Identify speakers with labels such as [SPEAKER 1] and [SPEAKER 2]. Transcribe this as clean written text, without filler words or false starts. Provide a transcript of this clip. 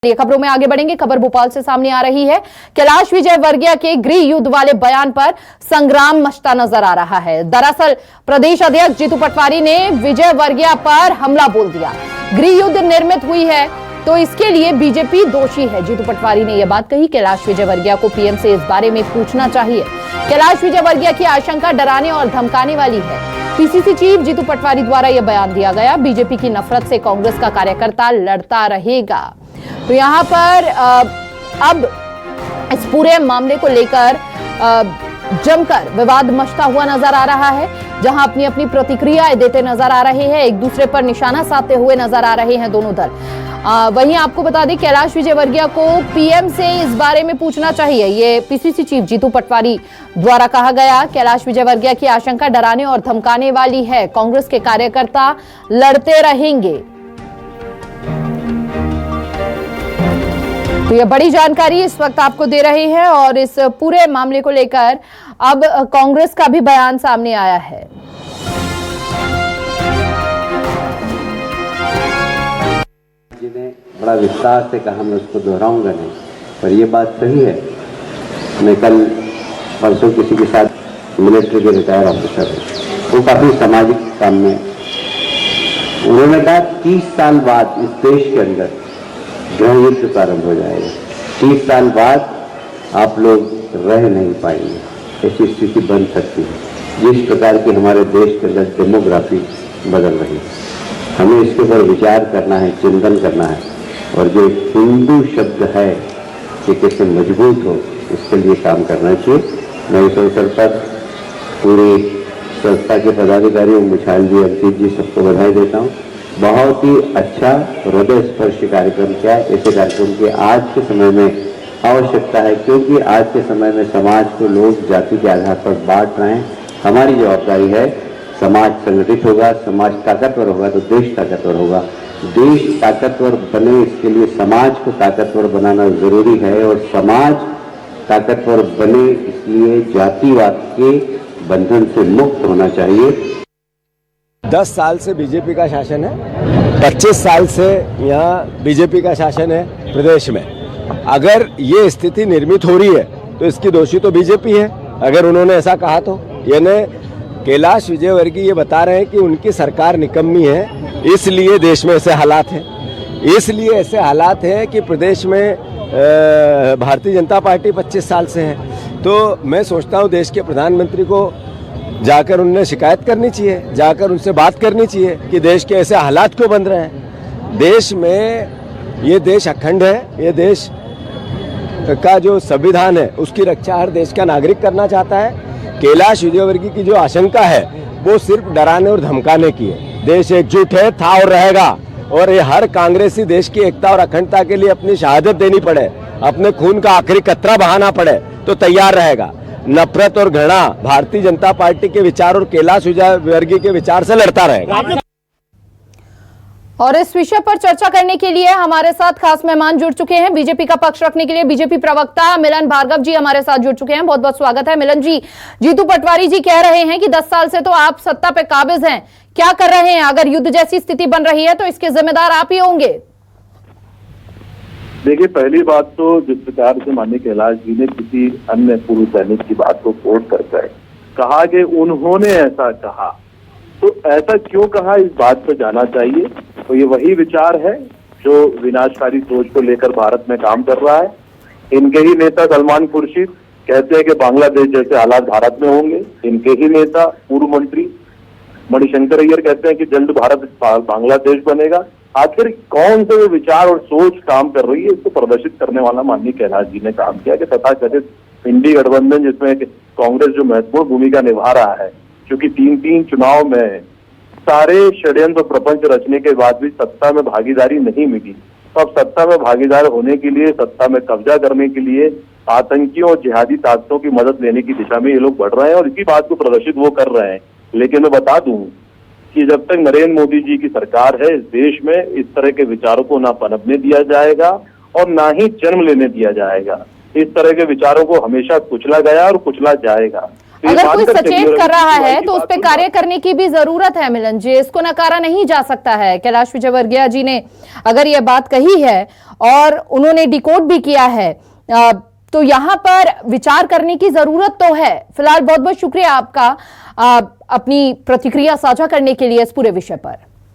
[SPEAKER 1] ये खबरों में आगे बढ़ेंगे। खबर भोपाल से सामने आ रही है। कैलाश विजयवर्गीय के गृह युद्ध वाले बयान पर संग्राम मचता नजर आ रहा है। दरअसल प्रदेश अध्यक्ष जीतू पटवारी ने विजयवर्गीय पर हमला बोल दिया। गृह युद्ध निर्मित हुई है तो इसके लिए बीजेपी दोषी है। जीतू पटवारी ने यह बात कही। कैलाश विजयवर्गीय को पीएम से इस बारे में पूछना चाहिए। कैलाश विजयवर्गीय की आशंका डराने और धमकाने वाली है। पीसीसी चीफ जीतू पटवारी द्वारा यह बयान दिया गया। बीजेपी की नफरत से कांग्रेस का कार्यकर्ता लड़ता रहेगा। तो यहां पर अब इस पूरे मामले को लेकर जमकर विवाद मचता हुआ नजर आ रहा है, जहां अपनी अपनी प्रतिक्रियाएं देते नजर आ रहे हैं, एक दूसरे पर निशाना साधते हुए नजर आ रहे हैं दोनों दल। वहीं आपको बता दें, कैलाश विजयवर्गीय को पीएम से इस बारे में पूछना चाहिए, ये पीसीसी चीफ जीतू पटवारी द्वारा कहा गया। कैलाश विजयवर्गीय की आशंका डराने और धमकाने वाली है। कांग्रेस के कार्यकर्ता लड़ते रहेंगे। तो यह बड़ी जानकारी इस वक्त आपको दे रहे हैं और इस पूरे मामले को लेकर अब कांग्रेस का भी बयान सामने आया है।
[SPEAKER 2] जिन्हें बड़ा विस्तार से कहा, मैं उसको दोहराऊंगा नहीं, पर यह बात सही है। मैं कल परसों किसी के साथ मिलिट्री के रिटायर ऑफिसर, वो काफी सामाजिक काम में, उन्होंने कहा 30 साल बाद इस देश के अंदर गृह युद्ध प्रारंभ हो जाएगा। 30 साल बाद आप लोग रह नहीं पाएंगे। ऐसी स्थिति बन सकती है जिस प्रकार की हमारे देश के अंदर डेमोग्राफी बदल रही है। हमें इसके ऊपर विचार करना है, चिंतन करना है, और जो हिंदू शब्द है कि कैसे मजबूत हो, इसके लिए काम करना चाहिए। मैं इस अवसर पर पूरी संस्था के पदाधिकारियों, मुछाल जी, अंकित जी, सबको बधाई देता हूँ। बहुत ही अच्छा हृदय स्पर्शी कार्यक्रम किया। ऐसे कार्यक्रम की आज के समय में आवश्यकता है, क्योंकि आज के समय में समाज को लोग जाति के आधार पर बांट रहे हैं। हमारी जवाबदारी है, समाज संगठित होगा, समाज ताकतवर होगा तो देश ताकतवर होगा। देश ताकतवर बने, इसके लिए समाज को ताकतवर बनाना जरूरी है, और समाज ताकतवर बने इसलिए जातिवाद के बंधन से मुक्त होना चाहिए।
[SPEAKER 3] 10 साल से बीजेपी का शासन है, 25 साल से यहाँ बीजेपी का शासन है प्रदेश में। अगर ये स्थिति निर्मित हो रही है तो इसकी दोषी तो बीजेपी है। अगर उन्होंने ऐसा कहा तो यानी कैलाश विजयवर्गीय ये बता रहे हैं कि उनकी सरकार निकम्मी है, इसलिए देश में ऐसे हालात हैं। इसलिए ऐसे हालात हैं कि प्रदेश में भारतीय जनता पार्टी 25 साल से है। तो मैं सोचता हूँ देश के प्रधानमंत्री को जाकर उन्हें शिकायत करनी चाहिए, जाकर उनसे बात करनी चाहिए कि देश के ऐसे हालात क्यों बन रहे हैं। देश में, ये देश अखंड है, ये देश का जो संविधान है उसकी रक्षा हर देश का नागरिक करना चाहता है। कैलाश विजयवर्गीय की जो आशंका है वो सिर्फ डराने और धमकाने की है। देश एकजुट है, था और रहेगा, और ये हर कांग्रेसी देश की एकता और अखंडता के लिए अपनी शहादत देनी पड़े, अपने खून का आखिरी कतरा बहाना पड़े तो तैयार रहेगा। नफरत और घृणा भारतीय जनता पार्टी के विचार और कैलाश विजयवर्गीय के विचार से लड़ता रहेगा।
[SPEAKER 1] और इस विषय पर चर्चा करने के लिए हमारे साथ खास मेहमान जुड़ चुके हैं। बीजेपी का पक्ष रखने के लिए बीजेपी प्रवक्ता मिलन भार्गव जी हमारे साथ जुड़ चुके हैं। बहुत बहुत स्वागत है मिलन जी। जीतू पटवारी जी कह रहे हैं कि 10 साल से तो आप सत्ता पे काबिज हैं, क्या कर रहे हैं? अगर युद्ध जैसी स्थिति बन रही है तो इसके जिम्मेदार आप ही होंगे।
[SPEAKER 4] देखिए, पहली बात तो जिस प्रकार से माननीय कैलाश जी ने किसी अन्य पूर्व सैनिक की बात को कोट करके कहा कि उन्होंने ऐसा कहा, तो ऐसा क्यों कहा, इस बात पर जाना चाहिए। तो ये वही विचार है जो विनाशकारी सोच को लेकर भारत में काम कर रहा है। इनके ही नेता सलमान खुर्शीद कहते हैं कि बांग्लादेश जैसे हालात भारत में होंगे। इनके ही नेता पूर्व मंत्री मणिशंकर अय्यर कहते हैं कि जल्द भारत बांग्लादेश बनेगा। आखिर कौन से विचार और सोच काम कर रही है, इसको प्रदर्शित करने वाला माननीय कैलाश जी ने काम किया कि तथाकथित इंडी गठबंधन, जिसमें कांग्रेस जो महत्वपूर्ण भूमिका निभा रहा है, क्योंकि 3 चुनाव में सारे षड्यंत्र प्रपंच रचने के बाद भी सत्ता में भागीदारी नहीं मिली। तो अब सत्ता में भागीदार होने के लिए, सत्ता में कब्जा करने के लिए आतंकियों और जिहादी ताकतों की मदद लेने की दिशा में ये लोग बढ़ रहे हैं, और इसी बात को प्रदर्शित वो कर रहे हैं। लेकिन मैं बता दूं कि जब तक नरेंद्र मोदी जी की सरकार है, इस देश में इस तरह के विचारों को ना पनपने दिया जाएगा और ना ही जन्म लेने दिया जाएगा। इस तरह के विचारों को हमेशा कुचला गया और कुचला जाएगा।
[SPEAKER 1] अगर कोई
[SPEAKER 4] मानकर
[SPEAKER 1] सचेत
[SPEAKER 4] चलिए,
[SPEAKER 1] कर रहा है
[SPEAKER 4] की
[SPEAKER 1] तो उस
[SPEAKER 4] बात
[SPEAKER 1] पर
[SPEAKER 4] को
[SPEAKER 1] कार्य करने की भी जरूरत है मिलन जी, इसको नकारा नहीं जा सकता है। कैलाश विजयवर्गीय जी ने अगर ये बात कही है और उन्होंने डिकोड भी किया है तो यहां पर विचार करने की जरूरत तो है। फिलहाल बहुत बहुत शुक्रिया आपका अपनी प्रतिक्रिया साझा करने के लिए इस पूरे विषय पर।